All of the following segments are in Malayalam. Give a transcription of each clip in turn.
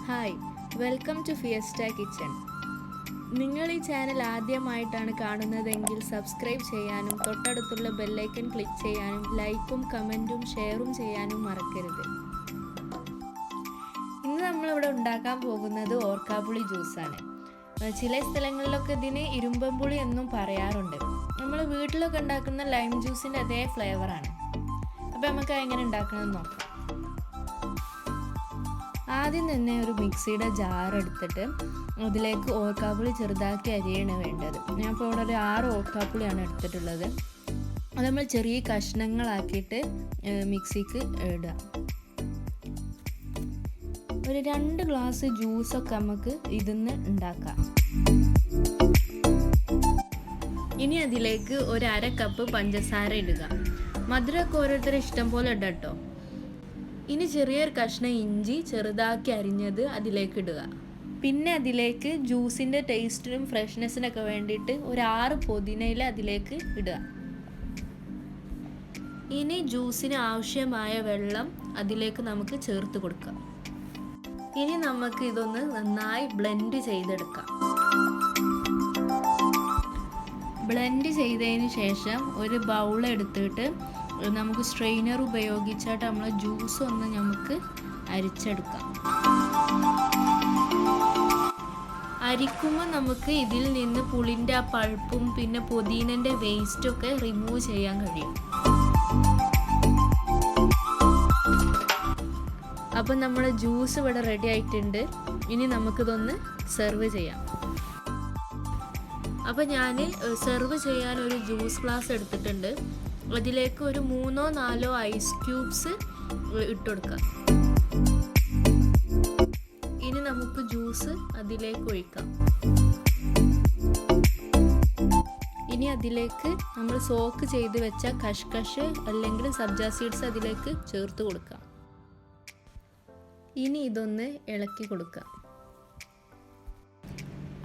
Hi, welcome to Fiesta Kitchen. നിങ്ങൾ ഈ ചാനൽ ആദ്യമായിട്ടാണ് കാണുന്നതെങ്കിൽ സബ്സ്ക്രൈബ് ചെയ്യാനും തൊട്ടടുത്തുള്ള ബെല്ലൈക്കൺ ക്ലിക്ക് ചെയ്യാനും ലൈക്കും കമൻറ്റും ഷെയറും ചെയ്യാനും മറക്കരുത്. ഇന്ന് നമ്മളിവിടെ ഉണ്ടാക്കാൻ പോകുന്നത് ഓർക്കാപ്പുളി ജ്യൂസാണ്. ചില സ്ഥലങ്ങളിലൊക്കെ ഇതിന് ഇരുമ്പൻ പുളി എന്നും പറയാറുണ്ട്. നമ്മൾ വീട്ടിലൊക്കെ ഉണ്ടാക്കുന്ന ലൈം ജ്യൂസിൻ്റെ അതേ ഫ്ലേവറാണ്. അപ്പോൾ നമുക്ക് എങ്ങനെ ഉണ്ടാക്കണമെന്ന് നോക്കാം. ആദ്യം തന്നെ ഒരു മിക്സിയുടെ ജാർ എടുത്തിട്ട് അതിലേക്ക് ഓർക്കാപ്പുളി ചെറുതാക്കി അരിയാണ് വേണ്ടത്. ഞാൻ ഇപ്പോൾ ഇവിടെ ഒരു 6 ഓർക്കാപ്പുളിയാണ് എടുത്തിട്ടുള്ളത്. അത് നമ്മൾ ചെറിയ കഷ്ണങ്ങളാക്കിയിട്ട് മിക്സിക്ക് ഇടുക. ഒരു 2 ഗ്ലാസ് ജ്യൂസൊക്കെ നമുക്ക് ഇതിന്ന് ഉണ്ടാക്കാം. ഇനി അതിലേക്ക് ഒരു 1/2 കപ്പ് പഞ്ചസാര ഇടുക. മധുരമൊക്കെ ഓരോരുത്തരുടെ ഇഷ്ടം പോലെ ഇടാം കേട്ടോ. ഇനി ചെറിയൊരു കഷ്ണം ഇഞ്ചി ചെറുതാക്കി അരിഞ്ഞത് അതിലേക്ക് ഇടുക. പിന്നെ അതിലേക്ക് ജ്യൂസിൻ്റെ ടേസ്റ്റിനും ഫ്രഷ്നെസ്സിനൊക്കെ വേണ്ടിയിട്ട് ഒരു 6 പുതിനയില അതിലേക്ക് ഇടുക. ഇനി ജ്യൂസിന് ആവശ്യമായ വെള്ളം അതിലേക്ക് നമുക്ക് ചേർത്ത് കൊടുക്കാം. ഇനി നമുക്ക് ഇതൊന്ന് നന്നായി ബ്ലെൻഡ് ചെയ്തെടുക്കാം. ബ്ലെൻഡ് ചെയ്തതിന് ശേഷം ഒരു ബൗൾ എടുത്തിട്ട് നമുക്ക് സ്ട്രെയിനർ ഉപയോഗിച്ചിട്ട് നമ്മൾ ജ്യൂസ് ഒന്ന് നമുക്ക് അരിച്ചെടുക്കാം. അരിക്കുമ്പോൾ നമുക്ക് ഇതിൽ നിന്ന് പുളിൻ്റെ ആ പൾപ്പും പിന്നെ പുതിനൻ്റെ വേസ്റ്റൊക്കെ റിമൂവ് ചെയ്യാൻ കഴിയും. അപ്പം നമ്മുടെ ജ്യൂസ് ഇവിടെ റെഡി ആയിട്ടുണ്ട്. ഇനി നമുക്കിതൊന്ന് സെർവ് ചെയ്യാം. അപ്പം ഞാൻ സെർവ് ചെയ്യാൻ ഒരു ജ്യൂസ് ഗ്ലാസ് എടുത്തിട്ടുണ്ട്. അതിലേക്ക് ഒരു 3-4 ഐസ് ക്യൂബ്സ് ഇട്ടുകൊടുക്കാം. ഇനി നമുക്ക് ജ്യൂസ് അതിലേക്ക് ഒഴിക്കാം. ഇനി അതിലേക്ക് നമ്മൾ സോക്ക് ചെയ്ത് വെച്ച കഷ്കഷ് അല്ലെങ്കിൽ സബ്ജ സീഡ്സ് അതിലേക്ക് ചേർത്ത് കൊടുക്കാം. ഇനി ഇതൊന്ന് ഇളക്കി കൊടുക്കാം.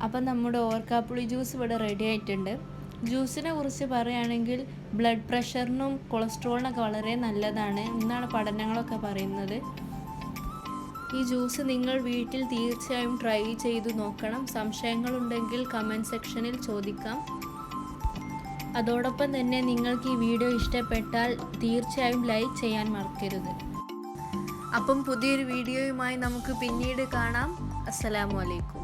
അപ്പം നമ്മുടെ ഓർക്കാപ്പുളി ജ്യൂസ് ഇവിടെ റെഡി ആയിട്ടുണ്ട്. ജ്യൂസിനെ കുറിച്ച് പറയുകയാണെങ്കിൽ ബ്ലഡ് പ്രഷറിനും കൊളസ്ട്രോളിനൊക്കെ വളരെ നല്ലതാണ് എന്നാണ് പഠനങ്ങളൊക്കെ പറയുന്നത്. ഈ ജ്യൂസ് നിങ്ങൾ വീട്ടിൽ തീർച്ചയായും ട്രൈ ചെയ്തു നോക്കണം. സംശയങ്ങളുണ്ടെങ്കിൽ കമൻറ്റ് സെക്ഷനിൽ ചോദിക്കാം. അതോടൊപ്പം തന്നെ നിങ്ങൾക്ക് ഈ വീഡിയോ ഇഷ്ടപ്പെട്ടാൽ തീർച്ചയായും ലൈക്ക് ചെയ്യാൻ മറക്കരുത്. അപ്പം പുതിയൊരു വീഡിയോയുമായി നമുക്ക് പിന്നീട് കാണാം. അസ്സലാമു അലൈക്കും.